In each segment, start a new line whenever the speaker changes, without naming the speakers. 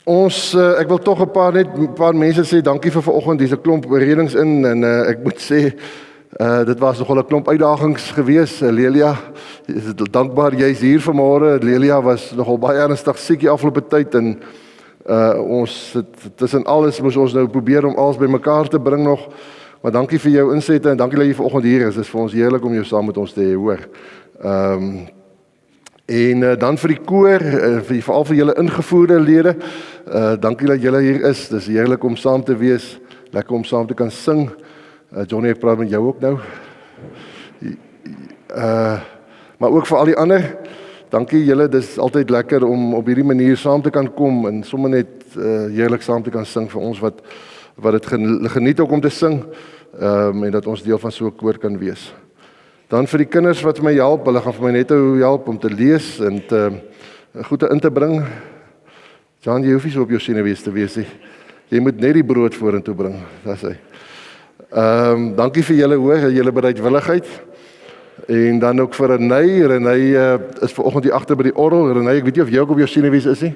Ek wil tog 'n paar mense sê dankie vir vanoggend. Dis 'n klomp oorredings in en ek moet sê dit was nogal 'n klomp uitdagings geweest. Lelia, is dankbaar jy's hier vanmôre. Lelia was nogal baie ernstig siek die afgelope tyd en ons tussen alles moes ons nou probeer om alles bymekaar te bring nog. Maar dankie vir jou insette en dankie dat jy vanoggend hier is. Dit is vir ons heerlik om jou saam met ons te hê, hoor. En dan vir die koor, veral vir julle ingevoerde lede, dankie dat julle hier is. Dis heerlik om saam te wees, lekker om saam te kan sing. Johnny, ek praat met jou ook nou. Maar ook vir al die ander, dankie julle, dis altyd lekker om op hierdie manier saam te kan kom en sommer net heerlik saam te kan sing vir ons wat dit geniet ook om te sing, en dat ons deel van so 'n koor kan wees. Dan vir die kinders wat my help, hulle gaan vir my net help om te lees en goede in te bring. Jan, jy hoef nie so op jou senuwees te wees nie. Jy moet net die brood vorentoe bring, dis hy. Dankie vir julle hoor, julle bereidwilligheid. En dan ook vir Renay is vanoggend hier agter by die orgel. Renay, ek weet nie of jy ook op jou senuwees is nie.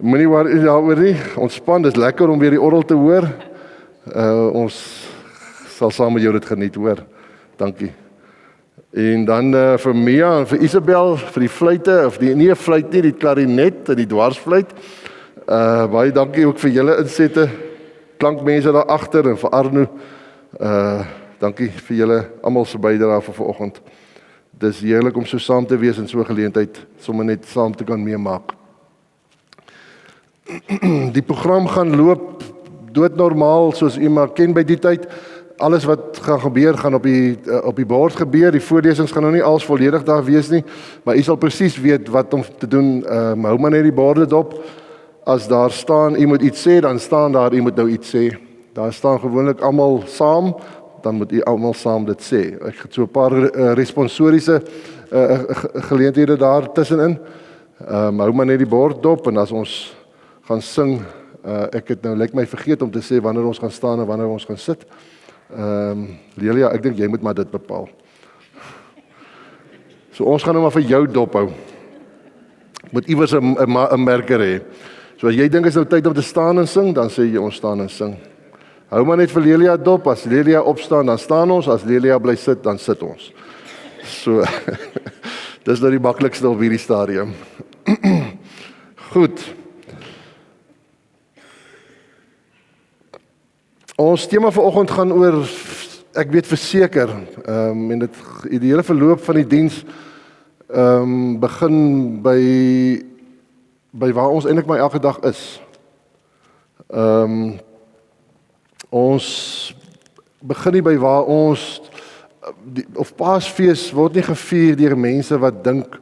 Moenie worry daaroor nie. Ontspan, dis lekker om weer die orgel te hoor. Ons sal saam met jou dit geniet, hoor. Dankie. En dan vir Mia en vir Isabel, vir die fluite, of nie 'n fluit nie, die klarinet en die dwarsfluit. Baie dankie ook vir julle insette, klankmense daar agter en vir Arno. Dankie vir julle almal se bydrae vir vanoggend. Dis heerlik om so saam te wees in so 'n geleentheid, sommer net saam te kan meemaak. Die program gaan loop doodnormaal soos u maar ken by die tyd. Alles wat gaan gebeur, gaan op die bord gebeur. Die voorlesings gaan nou nie als volledig daar wees nie, maar u sal presies weet wat om te doen. Hou maar net die borde dop. As daar staan, u moet iets sê, dan staan daar, u moet nou iets sê. Daar staan gewoonlik almal saam, dan moet u almal saam dit sê. Ek het so 'n paar responsoriese geleenthede daar tussenin. Hou maar net die bord dop en as ons gaan sing, ek het nou my vergeet om te sê wanneer ons gaan staan en wanneer ons gaan sit. Lelia, ek dink jy moet maar dit bepaal. So ons gaan nou maar vir jou dop hou. Moet iewers 'n merker hê. So as jy dink is nou tyd om te staan en sing, dan sê jy ons staan en sing. Hou maar net vir Lelia dop. As Lelia opstaan, dan staan ons. As Lelia bly sit, dan sit ons. So dis nou die maklikste op hierdie stadium. Goed. Ons tema vanoggend gaan oor, ek weet verseker, en die hele verloop van die diens begin by waar ons eintlik maar elke dag is. Ons begin nie by waar ons, of Paasfees word nie gevier deur mense wat dink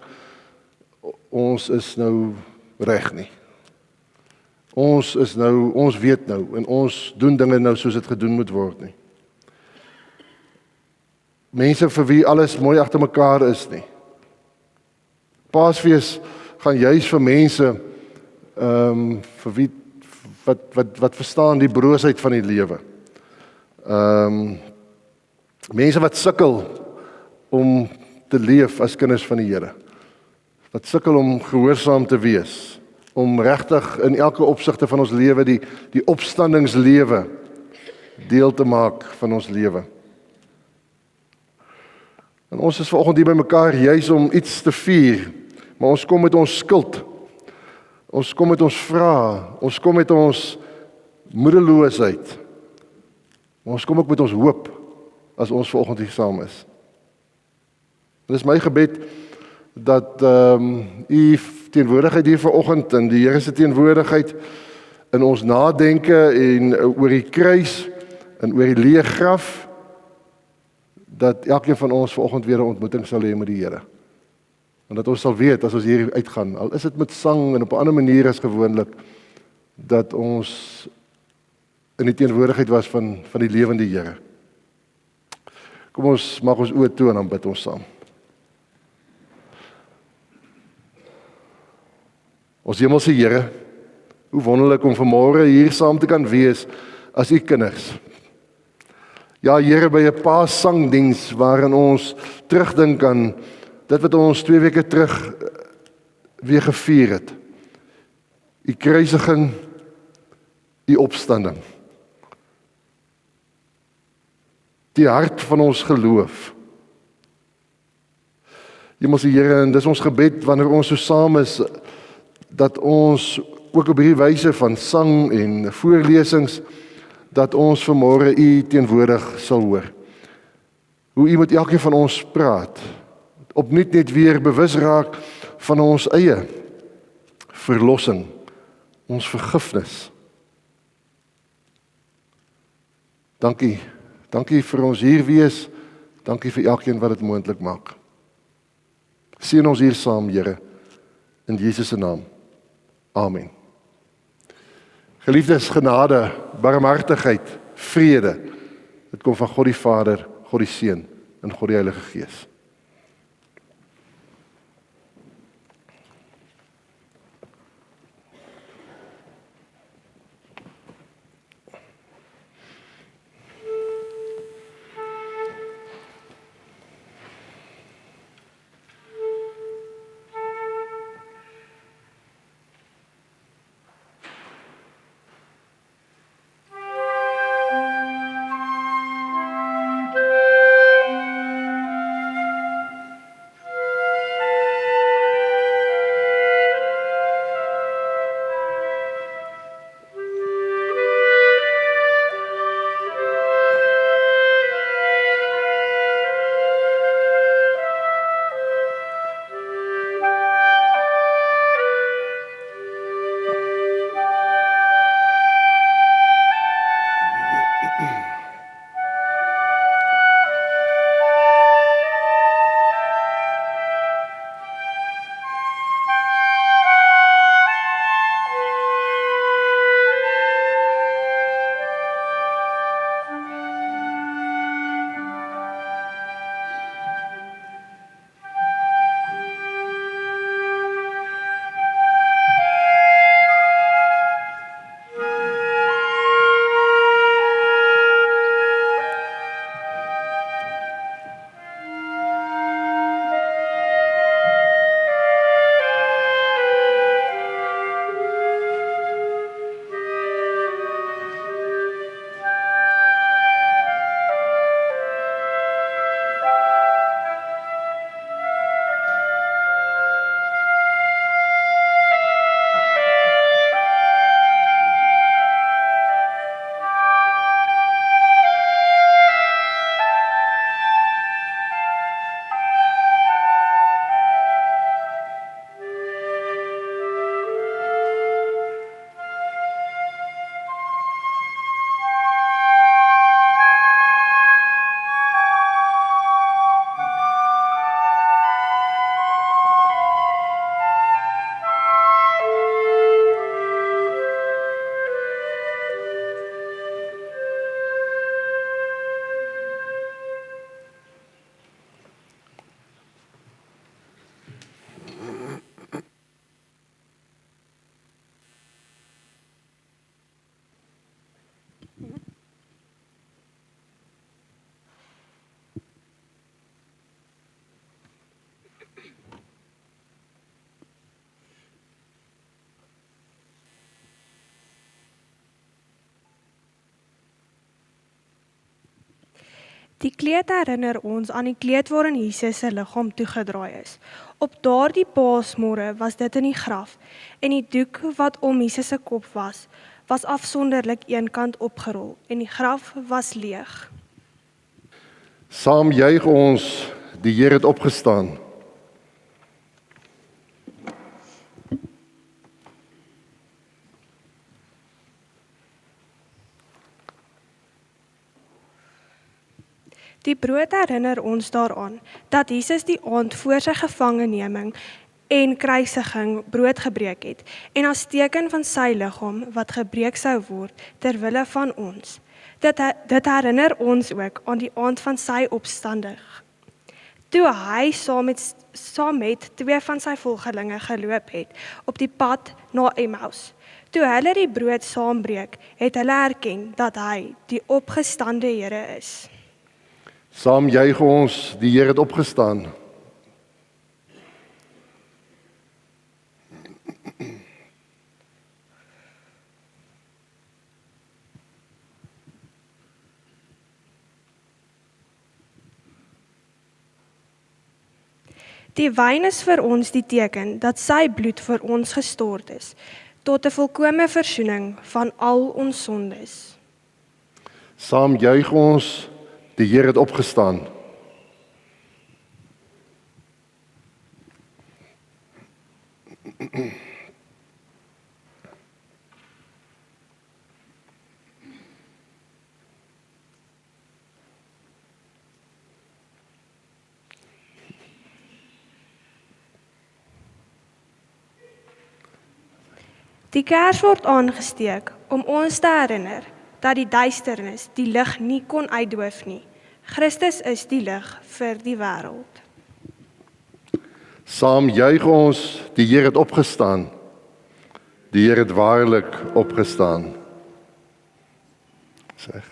ons is nou reg nie. Ons weet nou en ons doen dinge nou soos dit gedoen moet word nie. Mense vir wie alles mooi agter mekaar is nie. Paasfees gaan juis vir mense vir wie wat verstaan die broosheid van die lewe. Mense wat sukkel om te leef as kinders van die Here. Wat sukkel om gehoorsaam te wees. Om regtig in elke opsigte van ons lewe die opstandingslewe deel te maak van ons lewe. En ons is vanoggend hier by mekaar juis om iets te vier, maar ons kom met ons skuld. Ons kom met ons vrae, ons kom met ons moedeloosheid. Maar ons kom ook met ons hoop as ons vanoggend hier saam is. Dit is my gebed dat u teenwoordigheid hier vanoggend en die Here se teenwoordigheid in ons nadenke en oor die kruis en oor die leë graf, dat elkeen van ons vanoggend weer 'n ontmoeting sal hê met die Here. En dat ons sal weet as ons hier uitgaan, al is dit met sang en op 'n ander manier as gewoonlik, dat ons in die teenwoordigheid was van die lewende Here. Kom ons maak ons oë toe en dan bid ons saam. Ons hemelse Here, hoe wonderlik om vanmôre hier saam te kan wees as u kinders. Ja, Here, by 'n Paassangdiens waarin ons terugdink aan dit wat ons 2 weke terug weer gevier het. U kruisiging, U opstanding. Die hart van ons geloof. Hemelse Here, en dis ons gebed wanneer ons so saam is, dat ons ook op hierdie wyse van sang en voorlesings, dat ons vanmôre U teenwoordig sal hoor. Hoe U met elkeen van ons praat, opnuut net weer bewus raak van ons eie verlossing, ons vergifnis. Dankie vir ons hier wees, dankie vir elkeen wat dit moontlik maak. Seën ons hier saam, Here, in Jesus se naam. Amen. Geliefdes, genade, barmhartigheid, vrede, dit kom van God die Vader, God die Seun en God die Heilige Gees.
Die kleed herinner ons aan die kleed waarin Jesus se liggaam toegedraai is. Op daardie Paasmôre was dit in die graf en die doek wat om Jesus se kop was afsonderlik eenkant opgerol en die graf was leeg.
Saam juig ons, die Here het opgestaan.
Die brood herinner ons daaraan dat Jesus die aand voor sy gevangeneming en kruisiging brood gebreek het en as teken van sy liggaam wat gebreek sou word ter wille van ons. Dit herinner ons ook aan die aand van sy opstanding. Toe hy saam met twee van sy volgelinge geloop het op die pad na Emmaus. Toe hulle die brood saambreek, het hulle erken dat hy die opgestande Here is.
Saam juig ons, die Here het opgestaan.
Die wyn is vir ons die teken dat sy bloed vir ons gestort is, tot 'n volkomme versoening van al ons sondes.
Saam juig ons, die Here het opgestaan.
Die kers word aangesteek om ons te herinner dat die duisternis die lig nie kon uitdoof nie. Christus is die lig vir die wêreld.
Saam juig ons, die Here het opgestaan. Die Here het waarlik opgestaan. Zeg.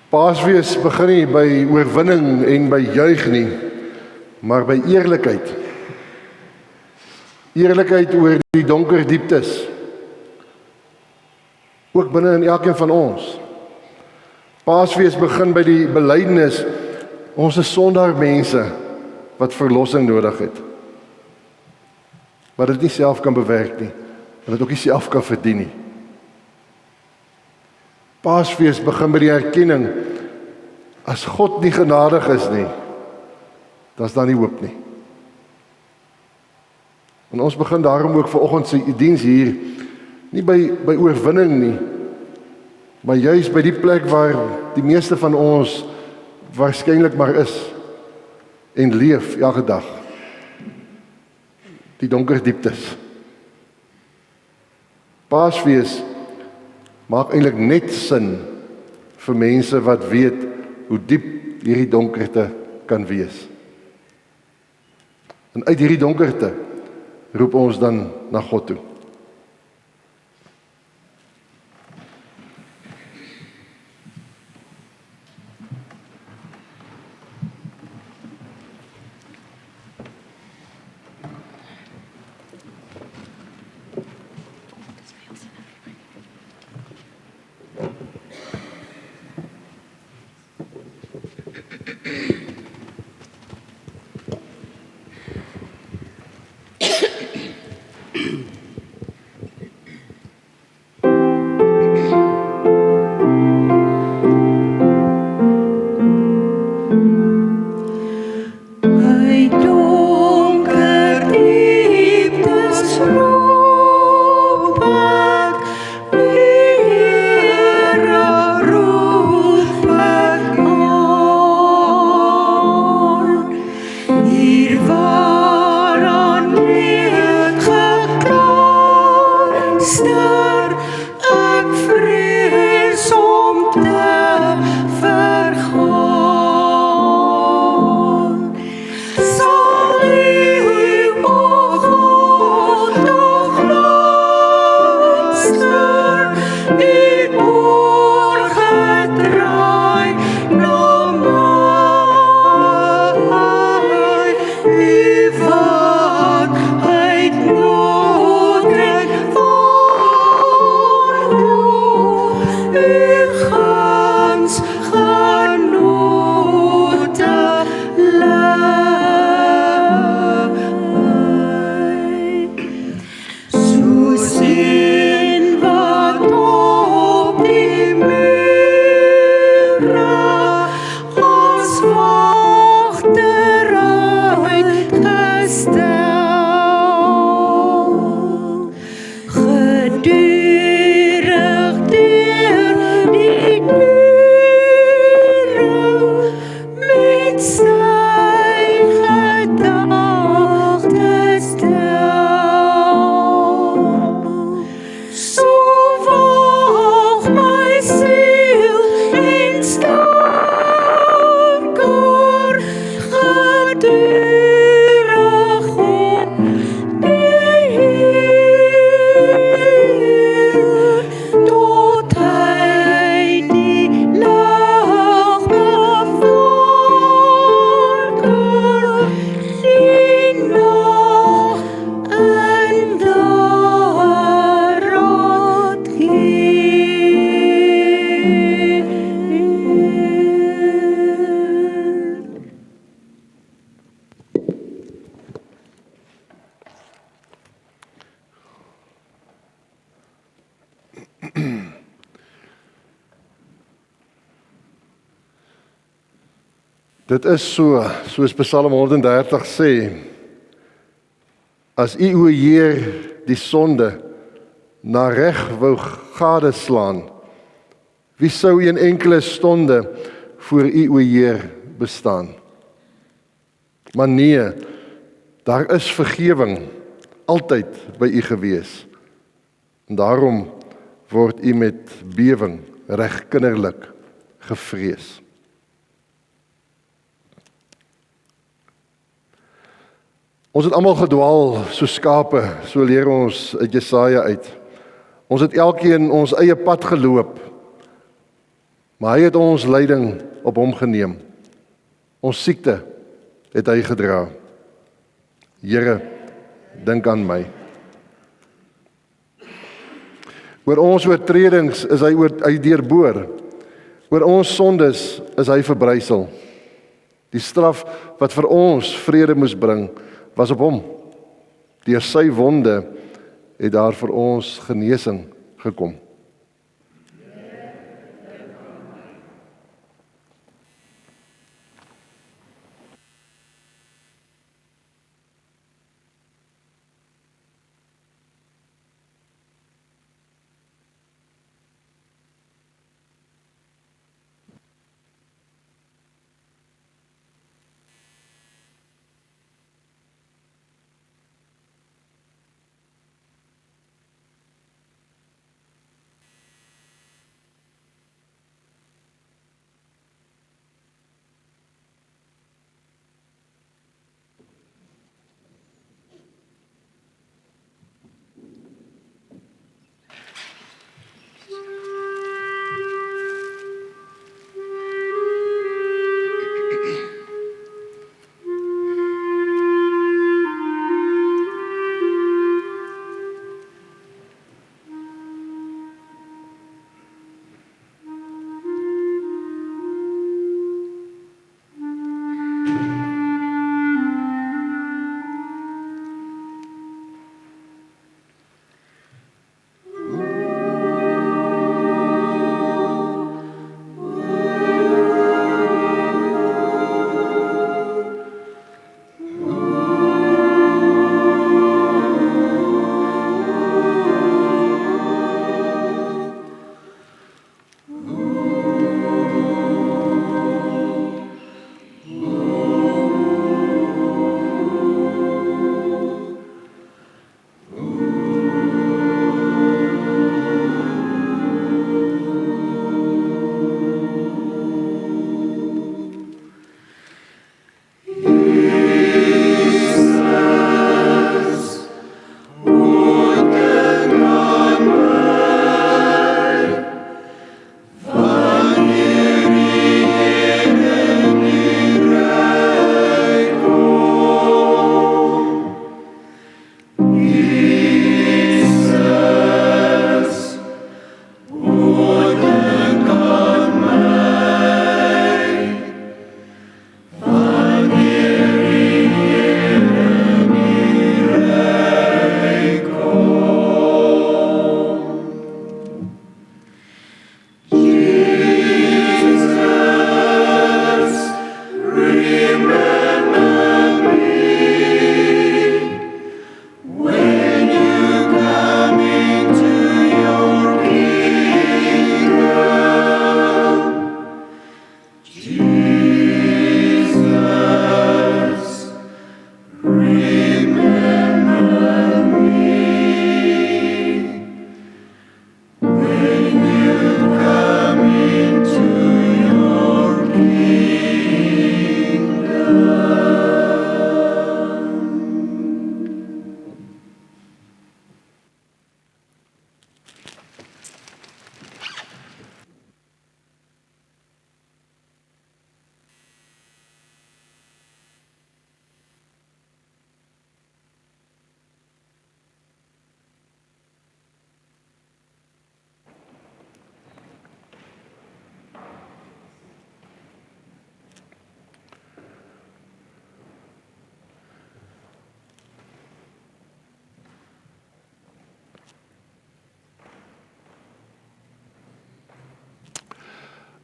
Paasfees begin nie by oorwinning en by juig nie, maar by eerlikheid. Eerlikheid oor die donker dieptes. Ook binne in elkeen van ons. Paasfees begin by die belydenis, ons is sondaar mense wat verlossing nodig het. Maar dit nie self kan bewerk nie, en dit ook nie self kan verdien nie. Paasfees begin by die erkenning, as God nie genadig is nie, dan is daar nie hoop nie. En ons begin daarom ook vanoggend se diens hier, nie by oorwinning nie, maar juis by die plek waar die meeste van ons waarskynlik maar is, en leef elke dag. Die donker dieptes. Paasfees maak eintlik net sin vir mense wat weet hoe diep hierdie donkerte kan wees. En uit hierdie donkerte roep ons dan na God toe. Dit is so, soos Psalm 130 sê, as U, o Heer, die sonde na reg wou gadeslaan, wie sou een enkele stonde voor U, o Heer, bestaan? Maar nee, daar is vergewing altyd by U gewees. En daarom word U met bewering reg kinderlik gevrees. Ons het almal gedwaal so skape, so leer ons uit Jesaja uit. Ons het elkeen ons eie pad geloop, maar hy het ons lyding op hom geneem. Ons siekte het hy gedra. Here, dink aan my. Oor ons oortredings is hy deurboor. Oor ons sondes is hy verbrysel. Die straf wat vir ons vrede moes bring, was op hom. Deur sy wonde het daar vir ons genesing gekom.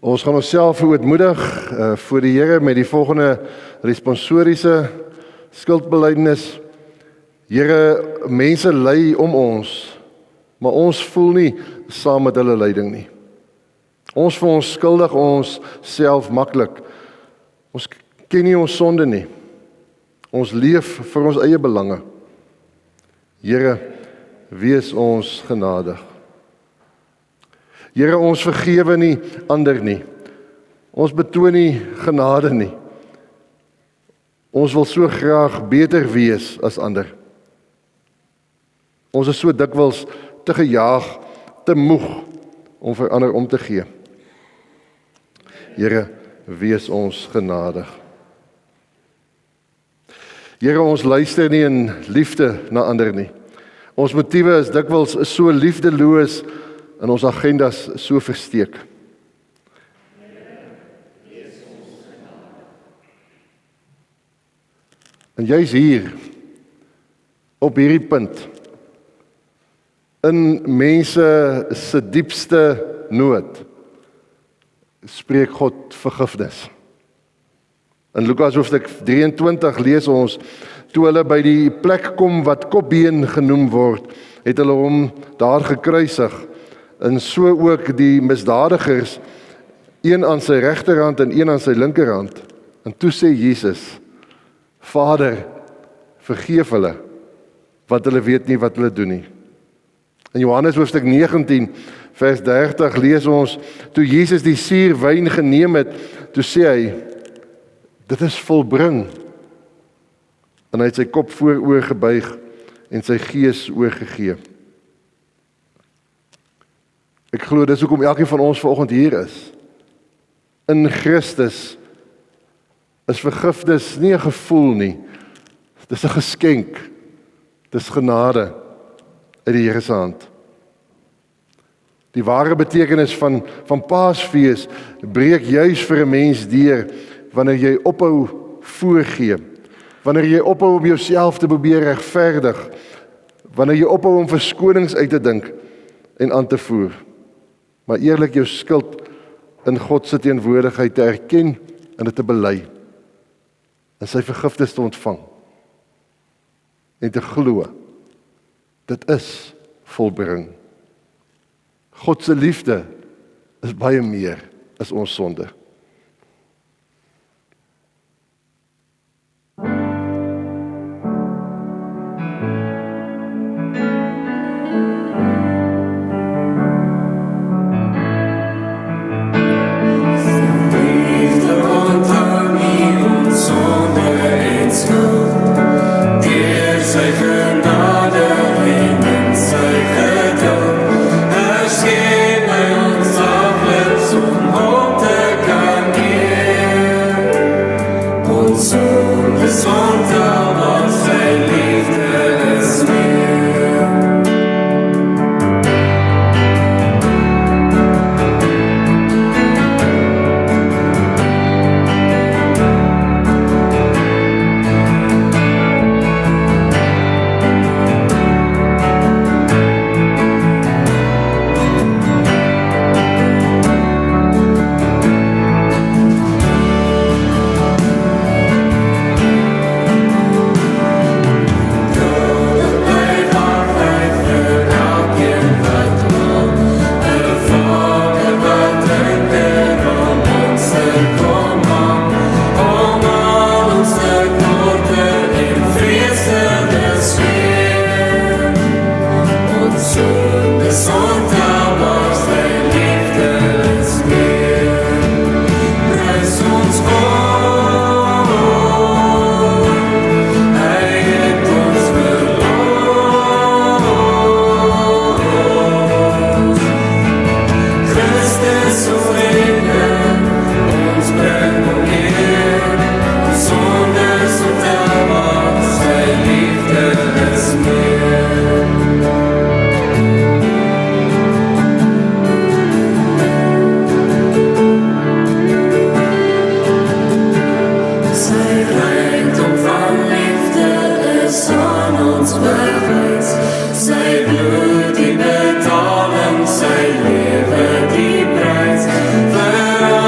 Ons gaan onsself ootmoedig voor die Here met die volgende responsoriese skuldbelydenis. Here, mense ly om ons, maar ons voel nie saam met hulle lyding nie. Ons voel ons skuldig ons self maklik. Ons ken nie ons sonde nie. Ons leef vir ons eie belange. Here, wees ons genadig. Here, ons vergewe nie ander nie. Ons betoon nie genade nie. Ons wil so graag beter wees as ander. Ons is so dikwels te gejaag, te moeg om vir ander om te gee. Here, wees ons genadig. Here, ons luister nie in liefde na ander nie. Ons motiewe is dikwels so liefdeloos en ons agendas so versteek. En jy's hier, op hierdie punt, in mense se diepste nood, spreek God vergifnis. In Lukas hoofstuk 23 lees ons, toe hulle by die plek kom wat Kopbeen genoem word, het hulle hom daar gekruisig, en so ook die misdadigers, een aan sy regterhand en een aan sy linkerhand. En toe sê Jesus, Vader, vergeef hulle, want hulle weet nie wat hulle doen nie. In Johannes hoofstuk 19, vers 30 lees ons, toe Jesus die suurwyn geneem het, toe sê hy, dit is volbring. En hy het sy kop vooroor gebuig en sy gees oorgegee. Ek glo dis hoekom elkeen van ons vanoggend hier is. In Christus is vergifnis nie 'n gevoel nie. Dis 'n geskenk. Dis genade uit die Here se hand. Die ware betekenis van Paasfees breek juis vir 'n mens deur wanneer jy ophou voorgee. Wanneer jy ophou om jouself te probeer regverdig. Wanneer jy ophou om verskonings uit te dink en aan te voer. Maar eerlik jou skuld in God se teenwoordigheid te erken en dit te bely. En sy vergifnis te ontvang. En te glo. Dit is volbring. God se liefde is baie meer as ons sonde.
Sy bloed die betaling, sy lewe die prys vir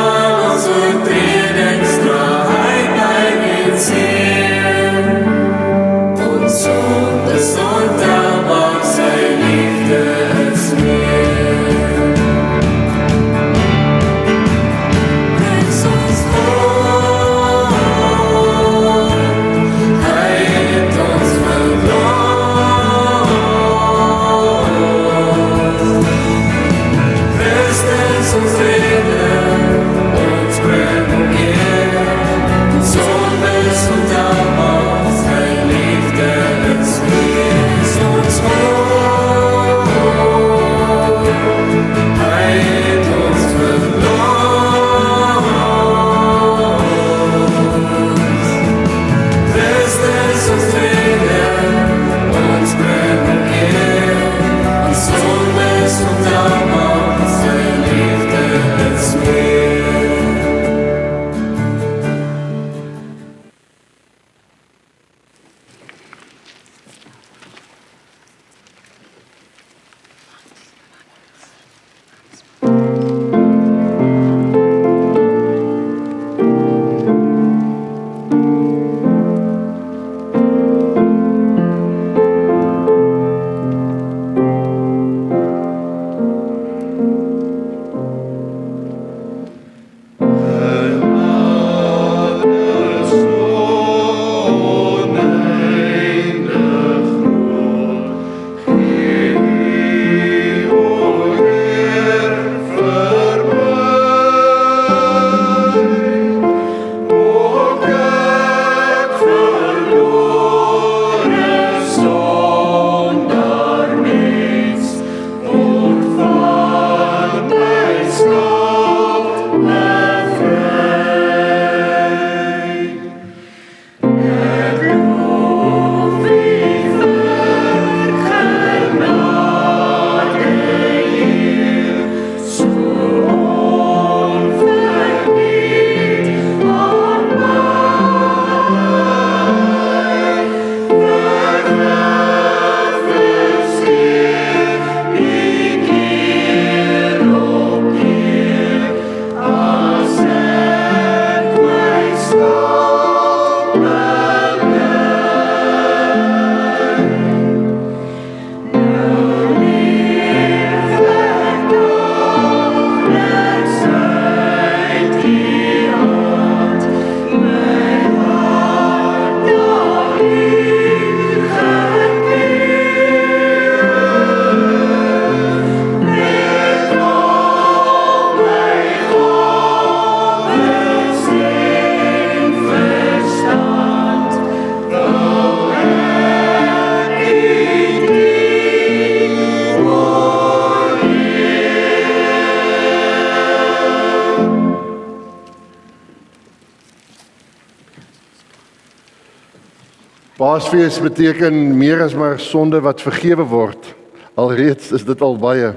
Paasfees beteken meer as maar sonde wat vergewe word. Alreeds is dit al baie.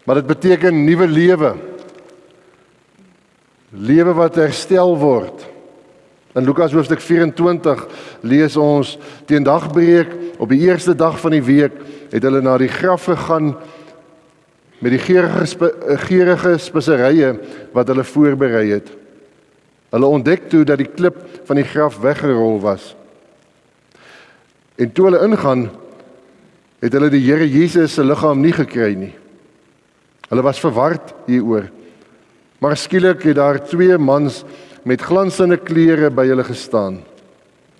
Maar dit beteken nuwe lewe. Lewe wat herstel word. In Lukas hoofstuk 24 lees ons, teen dagbreek, op die eerste dag van die week, het hulle na die graf gegaan met die geurige speserye wat hulle voorberei het. Hulle ontdek toe dat die klip van die graf weggerol was. En toe hulle ingaan, het hulle die Here Jesus se liggaam nie gekry nie. Hulle was verward hieroor. Maar skielik het daar 2 mans met glansende klere by hulle gestaan.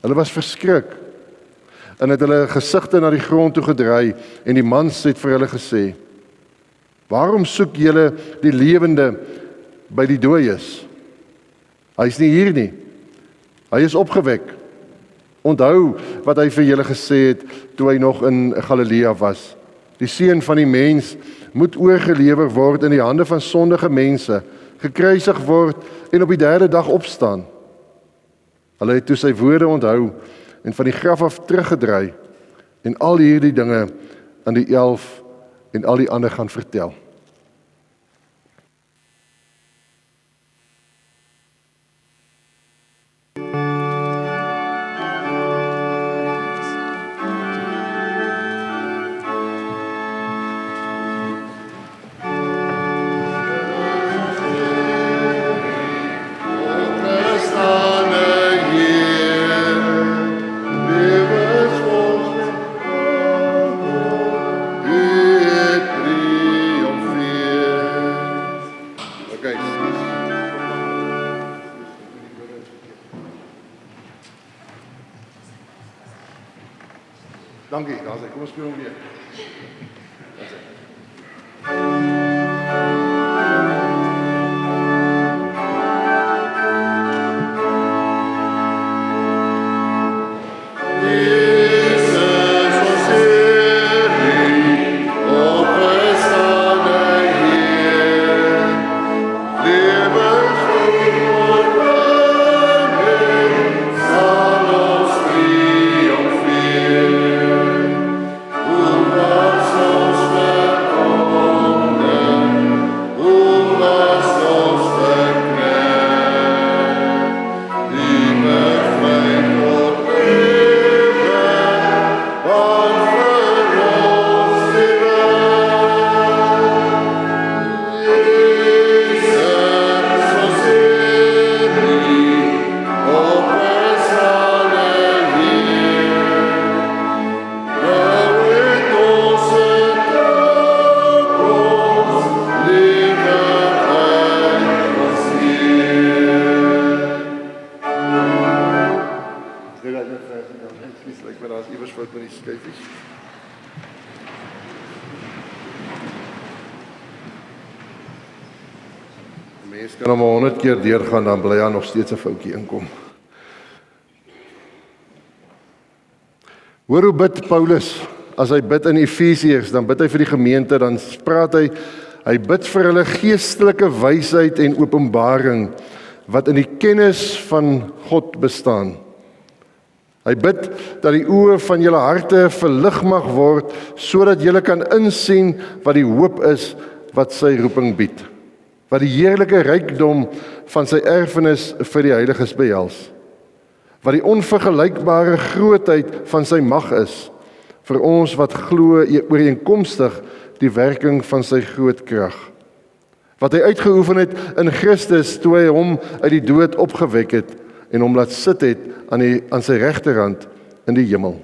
Hulle was verskrik en het hulle gesigte na die grond toe gedraai en die mans het vir hulle gesê: "Waarom soek julle die lewende by die dooies? Hy is nie hier nie. Hy is opgewek. Onthou wat hy vir julle gesê het toe hy nog in Galilea was. Die seun van die mens moet oorgelewer word in die hande van sondige mense, gekruisig word en op die 3de dag opstaan." Hulle het toe sy woorde onthou en van die graf af teruggedraai en al hierdie dinge aan die 11 en al die ander gaan vertel. Dankie, daar's hy. Kom ons speel hom weer. Mens kan hom 100 keer deurgaan, dan bly daar nog steeds 'n foutjie inkom. Hoor hoe bid Paulus, as hy bid in Efesiërs, dan bid hy vir die gemeente, dan praat hy bid vir hulle geestelike wysheid en openbaring, wat in die kennis van God bestaan. Hy bid dat die oë van julle harte verlig mag word, sodat julle kan insien wat die hoop is wat sy roeping bied, wat die heerlike rykdom van sy erfenis vir die heiliges behels, wat die onvergelykbare grootheid van sy mag is, vir ons wat glo ooreenkomstig die werking van sy groot krag, wat hy uitgeoefen het in Christus toe hy hom uit die dood opgewek het en hom laat sit het aan sy regterhand in die hemel.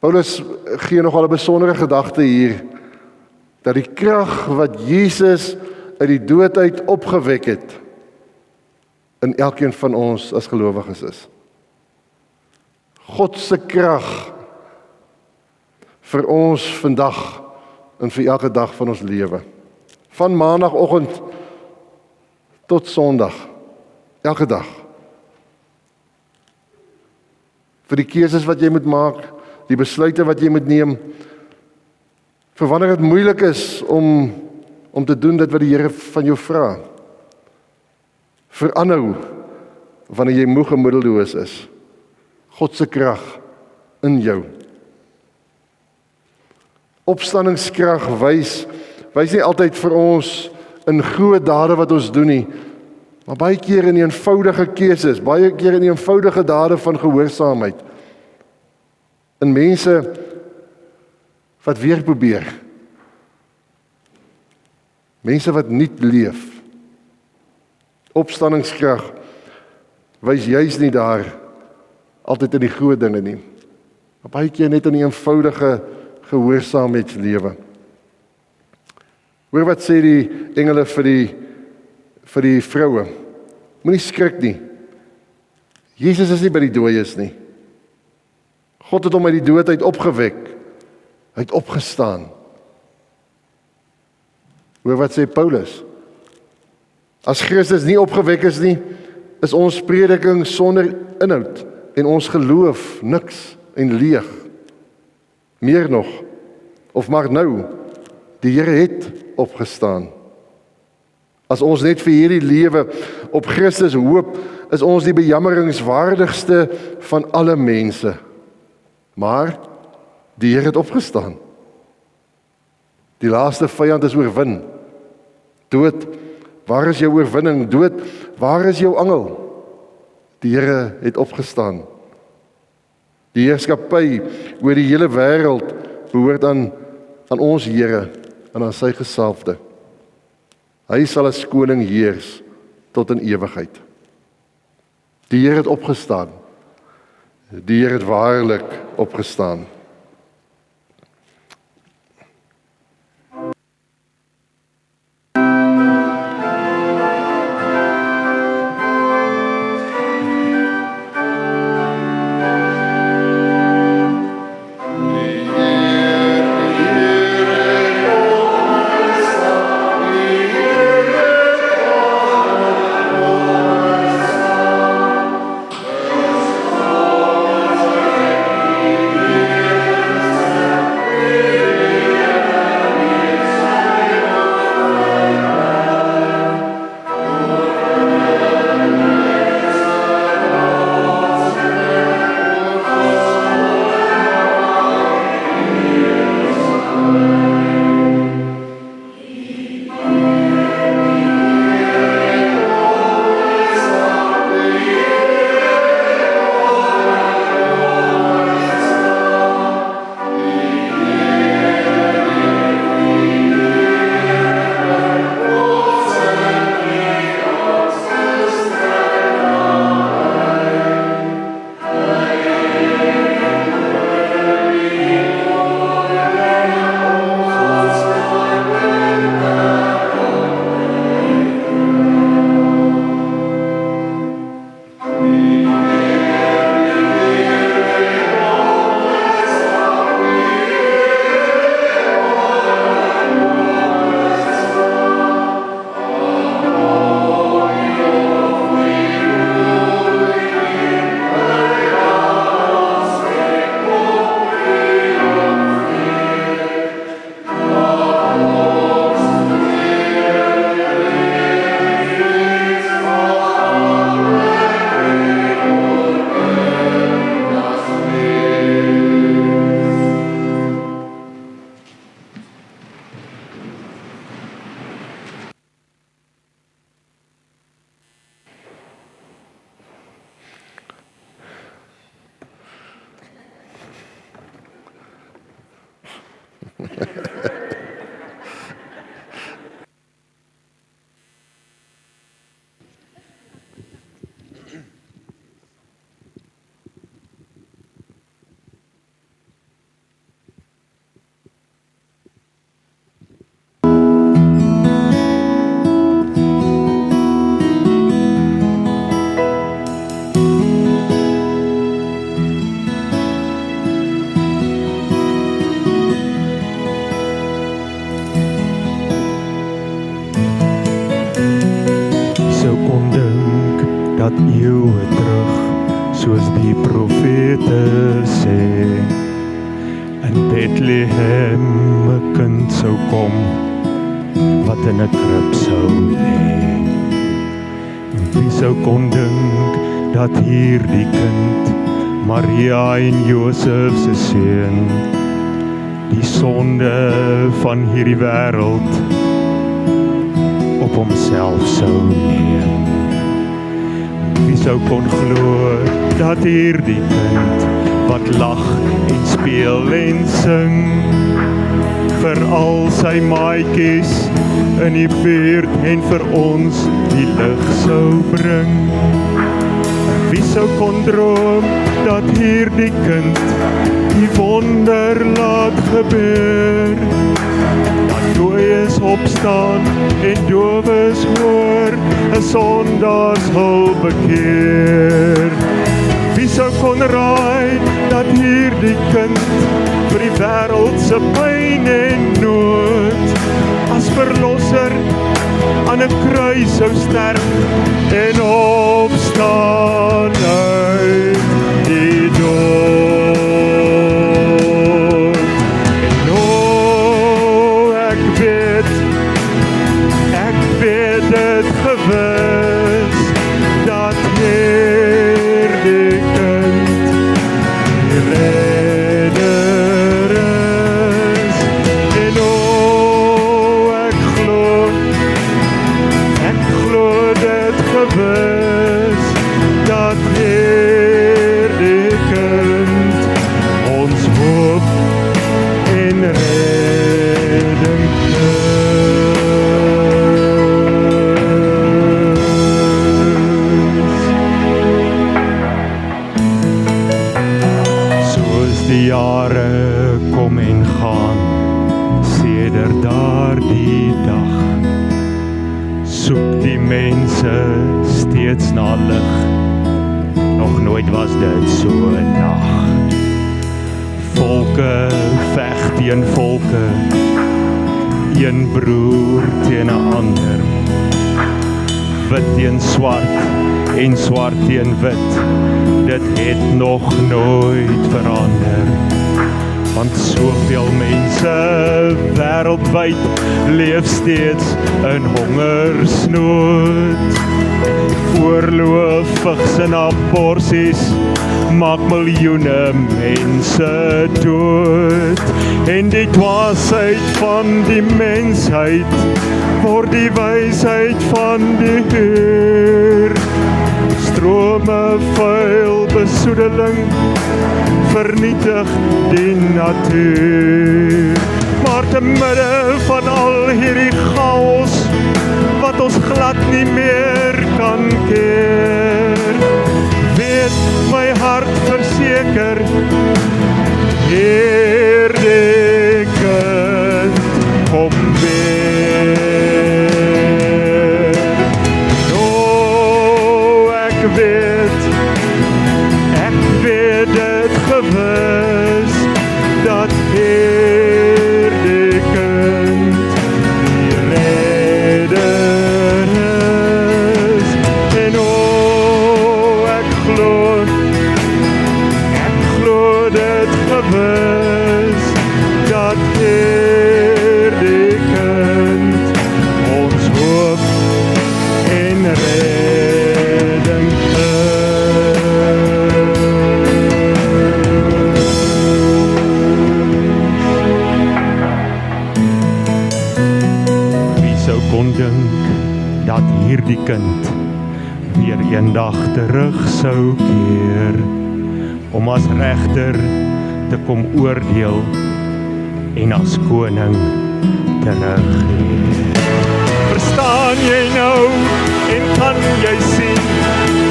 Paulus gee nogal 'n besondere gedagte hier, dat die krag wat Jesus uit die dood uit opgewek het, in elkeen van ons as gelowiges is. God se krag vir ons vandag en vir elke dag van ons lewe. Van maandagooggend tot Sondag, elke dag. Vir die keuses wat jy moet maak, die besluite wat jy moet neem, vir wanneer dit moeilik is om te doen dit wat die Here van jou vra. Vir aanhou wanneer jy moeg en moedeloos is. God se krag in jou. Opstandingskrag wys nie altyd vir ons in groot dade wat ons doen nie, maar baie keer in die eenvoudige keuses, baie keer in die eenvoudige dade van gehoorsaamheid. In mense wat weer probeer. Mense wat nuut leef. Opstandingskrag wys juis nie daar altyd in die groot dinge nie. Maar baie keer net in die eenvoudige gehoorsaamheidslewe. Hoor wat sê die engele vir die vroue. Moenie skrik nie. Jesus is nie by die dooies nie. God het hom uit die dood uit opgewek. Hy het opgestaan. Hoor wat sê Paulus. As Christus nie opgewek is nie, is ons prediking sonder inhoud en ons geloof niks en leeg. Meer nog, of maar nou, die Here het opgestaan. As ons net vir hierdie lewe op Christus hoop, is ons die bejammeringswaardigste van alle mense. Maar die Here het opgestaan. Die laaste vyand is oorwin. Dood, waar is jou oorwinning? Dood, waar is jou angel? Die Here het opgestaan. Die heerskappy oor die hele wêreld behoort aan ons Here en aan sy gesalfde. Hy sal as koning heers tot in ewigheid. Die Here het opgestaan. Die Here het waarlik opgestaan.
dat eeuwe terug, soos die profete sê, in Bethlehem 'n kind sou kom, wat in 'n krib sou lê. Wie sou kon dink, dat hierdie kind Maria en Josef se seun, die sonde van hierdie wêreld op homself sou neem. Wie sou kon glo dat hierdie kind wat lag en speel en sing vir al sy maatjies in die buurt en vir ons die lig sou bring. Wie sou kon droom dat hierdie kind die wonder laat gebeur, dat dooies opstaan en dowes hoor, 'n sondaars hul bekeer. Wie sou kon raai dat hierdie kind vir die wêreld se pyn en nood as verlosser aan 'n kruis sou sterf en opstaan uit die dood. En ek weet dit gewis dat hierdie kind die redder is. En ek glo dit gewis dat hierdie kind ons hoop en redding is. Soos die jare kom en gaan, sedert daardie dag, soek die mense steeds na lig. Nog nooit was dit so 'n dag. Volke veg teen volke, een broer teen 'n ander, wit teen swart en swart teen wit. Dit het nog nooit verander, want soveel mense wêreldwyd leef steeds in hongersnood. Oorlog, vigs en aborsies maak miljoene mense dood. En die dwaasheid van die mensheid word die wysheid van die Heer. Strome vuil besoedeling vernietig die natuur. Maar te midde van al hierdie chaos wat ons glad nie meer kan keer, weet my hart verseker, hierdie kind kom weer. Ek weet dit gewis dat hierdie kind die redder is. En ek glo dit gewis dat hierdie kind ons hoop en redding kon dink dat hierdie kind weer eendag terug sou keer, om as regter te kom oordeel en as koning te regeer. Verstaan jy nou en kan jy sien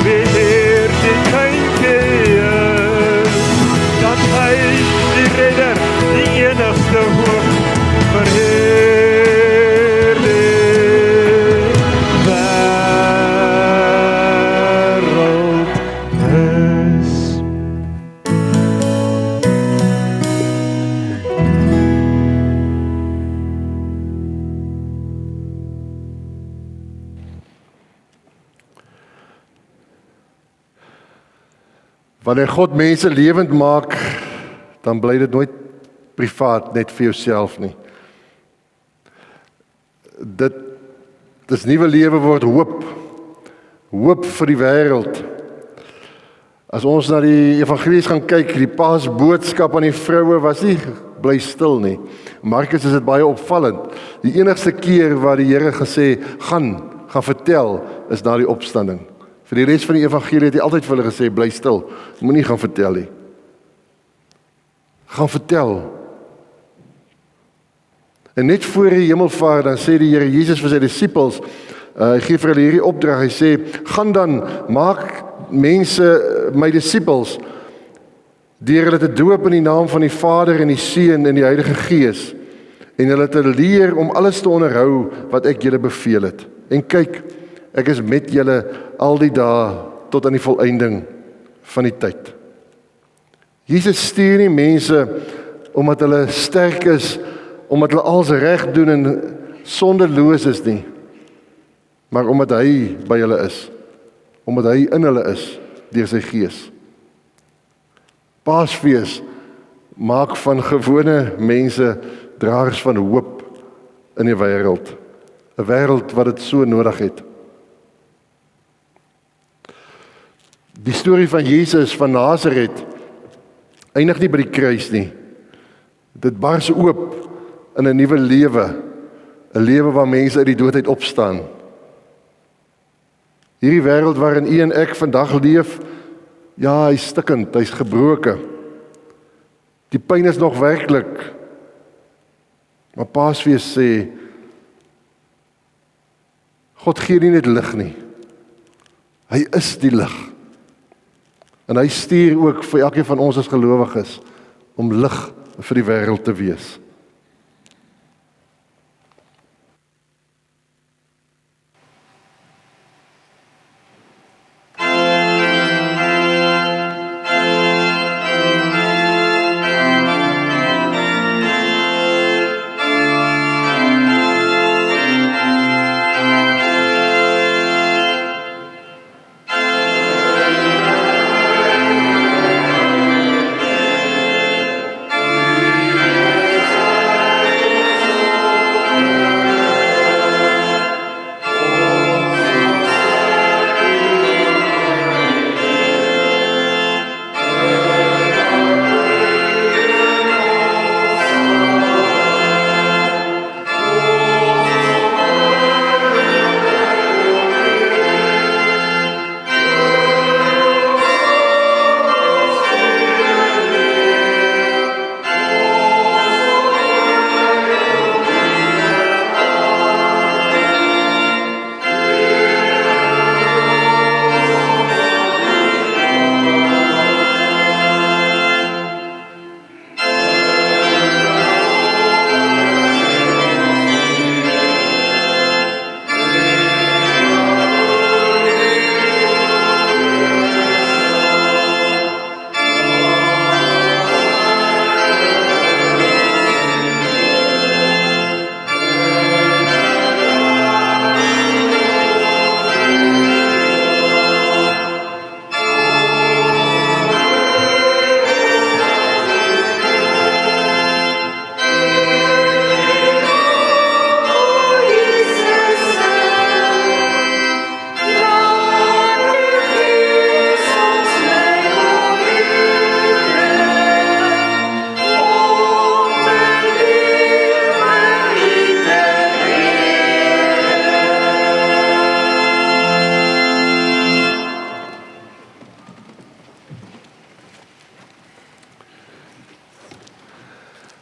wie hierdie kindjie is, dat hy die redder, die enigste hoop vir
wanneer God mense lewend maak, dan bly dit nooit privaat net vir jouself nie. Dis nuwe lewe word hoop vir die wêreld. As ons na die evangelies gaan kyk, die paasboodskap aan die vroue was nie bly stil nie. Markus is dit baie opvallend. Die enigste keer waar die Here gesê, gaan vertel, is na die opstanding. Vir die res van die evangelie het hy altyd vir hulle gesê, bly stil, moenie gaan vertel nie. Gaan vertel. En net voor die hemelvaart, dan sê die Here Jesus vir sy disippels, hy gee vir hulle hierdie opdrag, hy sê, gaan dan, maak mense, my disippels, deur hulle te doop in die naam van die Vader en die Seun en die Heilige Gees, en hulle te leer om alles te onderhou wat ek julle beveel het. En kyk, ek is met julle al die dae tot aan die volëinding van die tyd. Jesus stuur nie mense omdat hulle sterk is, omdat hulle alles reg doen en sondeloos is nie, maar omdat hy by hulle is, omdat hy in hulle is deur sy Gees. Paasfees maak van gewone mense draers van hoop in die wêreld, 'n wêreld wat dit so nodig het. Die storie van Jesus van Nasaret eindig nie by die kruis nie. Dit bars oop in 'n nuwe lewe, 'n lewe waar mense uit die doodheid opstaan. Hierdie wêreld waarin u en ek vandag leef, ja, hy's stikkend, hy's gebroken. Die pyn is nog werklik. Maar Paasfees sê, God gee nie net lig nie. Hy is die lig. En hy stuur ook vir elkeen van ons as gelowiges om lig vir die wêreld te wees.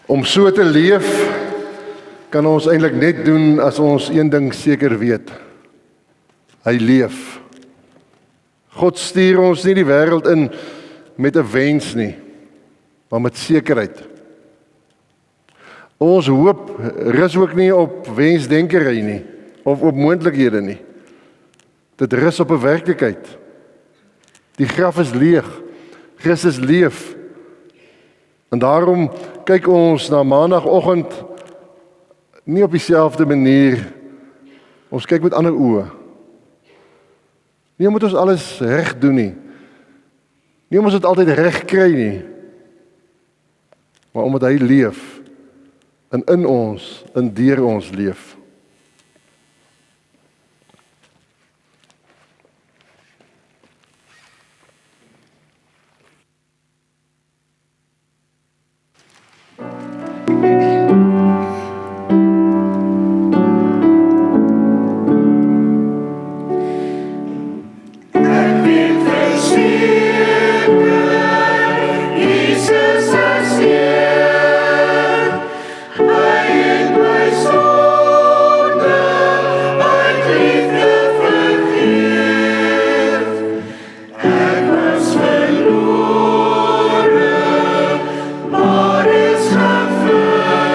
Om so te leef kan ons eintlik net doen as ons een ding seker weet. Hy leef. God stuur ons nie die wêreld in met 'n wens nie, maar met sekerheid. Ons hoop rus ook nie op wensdenkery nie of op moontlikhede nie. Dit rus op 'n werklikheid. Die graf is leeg. Christus leef. En daarom kyk ons na maandagooggend nie op dieselfde manier. Ons kyk met ander oë. Nie omdat ons alles reg doen nie. Nie omdat ons dit altyd reg kry nie. Maar omdat hy leef en in ons, en deur ons leef.
Maar is gevoel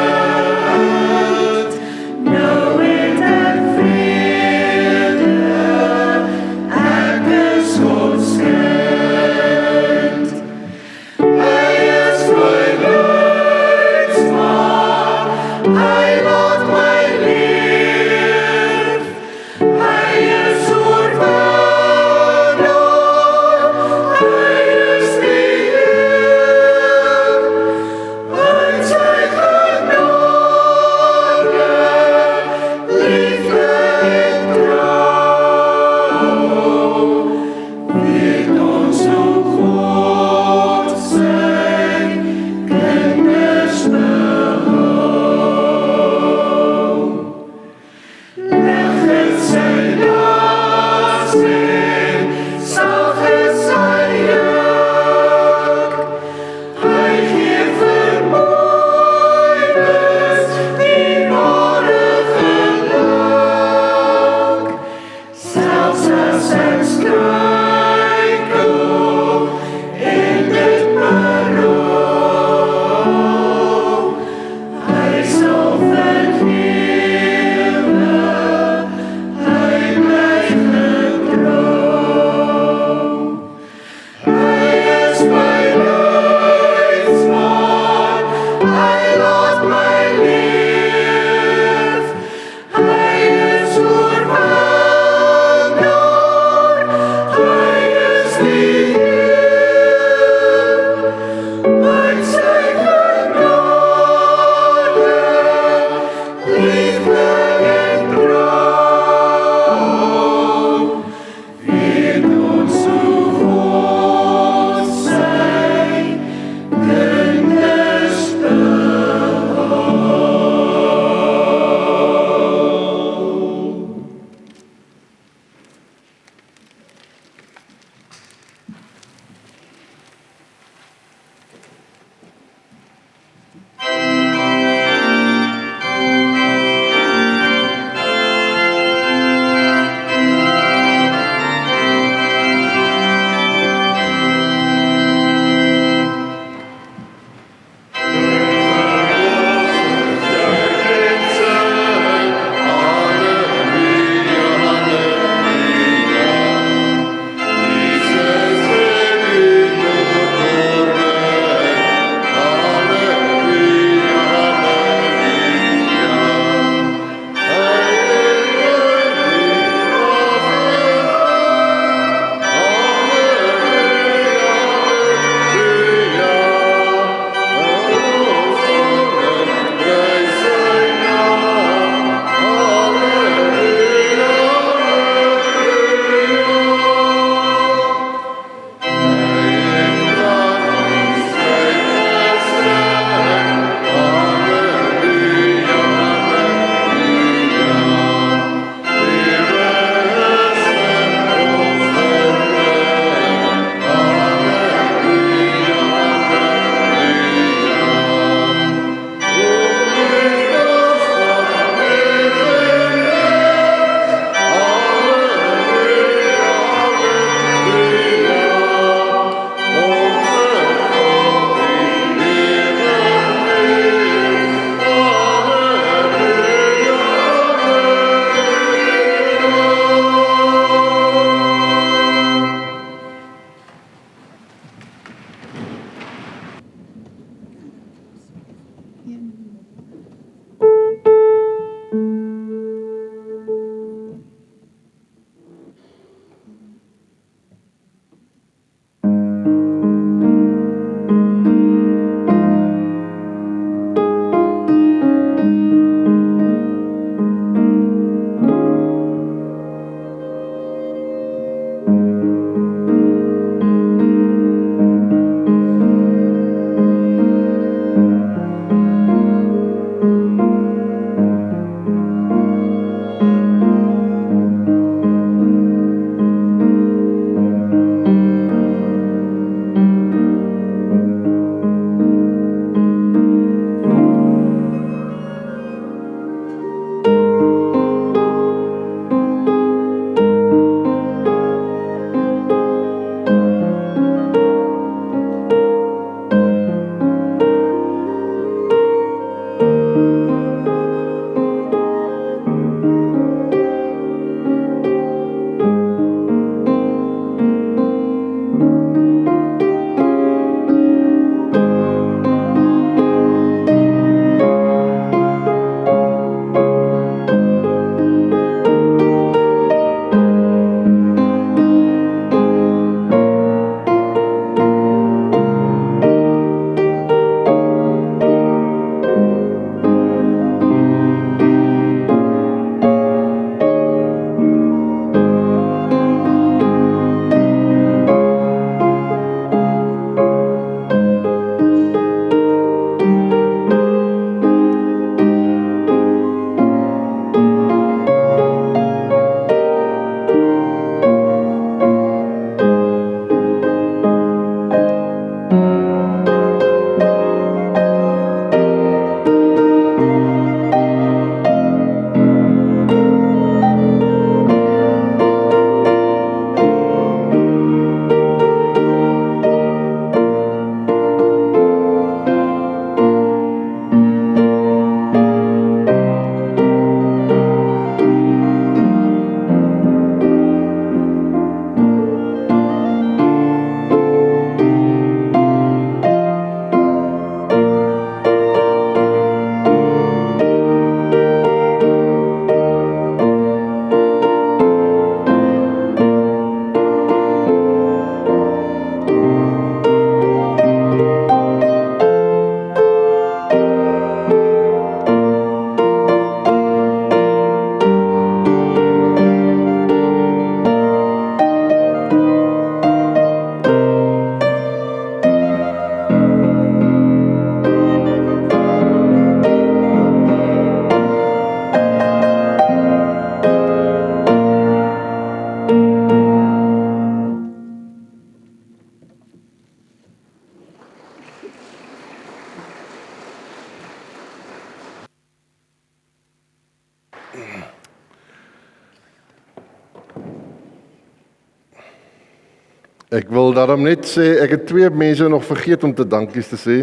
Ek wil daarom net sê, ek het 2 mense nog vergeet om te dankies te sê.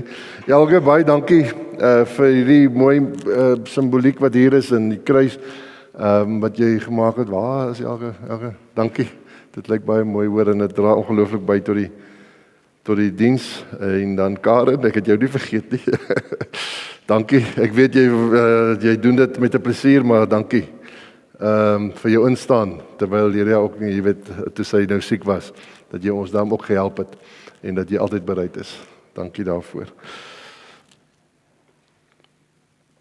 Elke baie dankie vir hierdie mooi simboliek wat hier is in die kruis wat jy gemaak het. Waar is elke dankie. Dit lyk baie mooi hoor en dit dra ongelooflik by tot die diens en dan Karen, ek het jou nie vergeet nie. Dankie. Ek weet jy doen dit met 'n plesier, maar dankie. Vir jou instaan terwyl jy ook nie, jy weet, toe sy nou siek was, dat jy ons daarom ook gehelp het en dat jy altyd bereid is. Dankie daarvoor.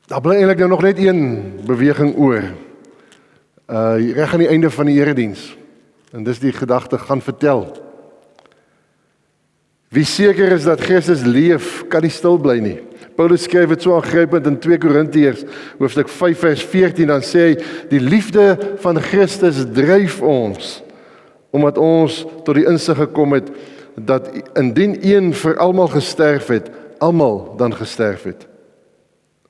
Daar bly eintlik nou nog net een beweging oor. Reg aan die einde van die erediens. En dis die gedagte gaan vertel. Wie seker is dat Christus leef, kan nie stil bly nie. Paulus skryf dit so aangrypend in 2 Korintiërs hoofstuk 5 vers 14, dan sê hy, die liefde van Christus dryf ons, omdat ons tot die insig gekom het, dat indien een vir almal gesterf het, almal dan gesterf het.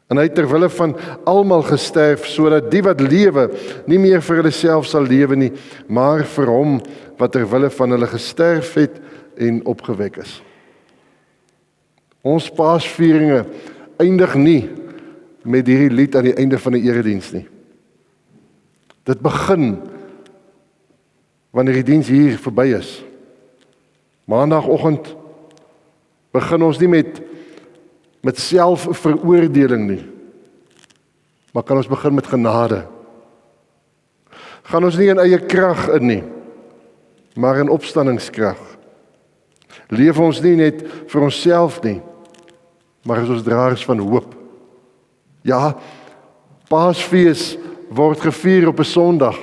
En hy het ter wille van almal gesterf, sodat die wat lewe, nie meer vir hulle self sal lewe nie, maar vir hom wat ter wille van hulle gesterf het en opgewek is. Ons Paasvieringe eindig nie met hierdie lied aan die einde van die erediens nie. Dit begin wanneer die diens hier verby is. Maandagoggend begin ons nie met selfveroordeling nie, maar kan ons begin met genade. Gaan ons nie in eie krag in nie, maar in opstandingskrag. Leef ons nie net vir onsself nie, maar as ons draers van hoop. Ja, Paasfees word gevier op 'n Sondag,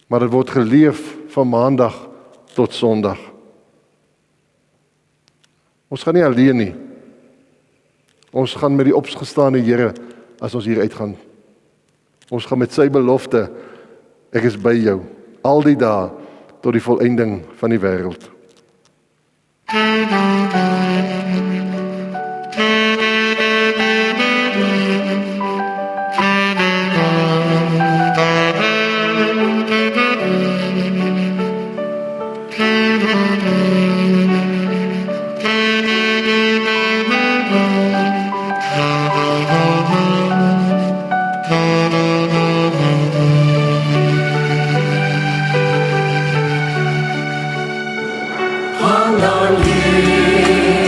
maar dit word geleef van Maandag tot Sondag. Ons gaan nie alleen nie. Ons gaan met die opgestaane Here as ons hier uitgaan. Ons gaan met sy belofte, ek is by jou, al die dae tot die volëinding van die wêreld.
Hang dan hier.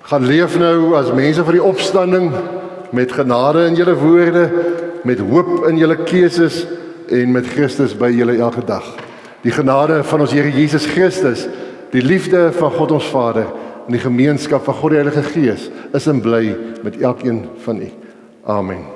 Gaan leef nou as mense vir die opstanding, met genade in julle woorde, met hoop in julle keuses en met Christus by julle elke dag. Die genade van ons Here Jesus Christus, die liefde van God ons Vader en die gemeenskap van God die Heilige Gees is en bly met elkeen van u. Amen.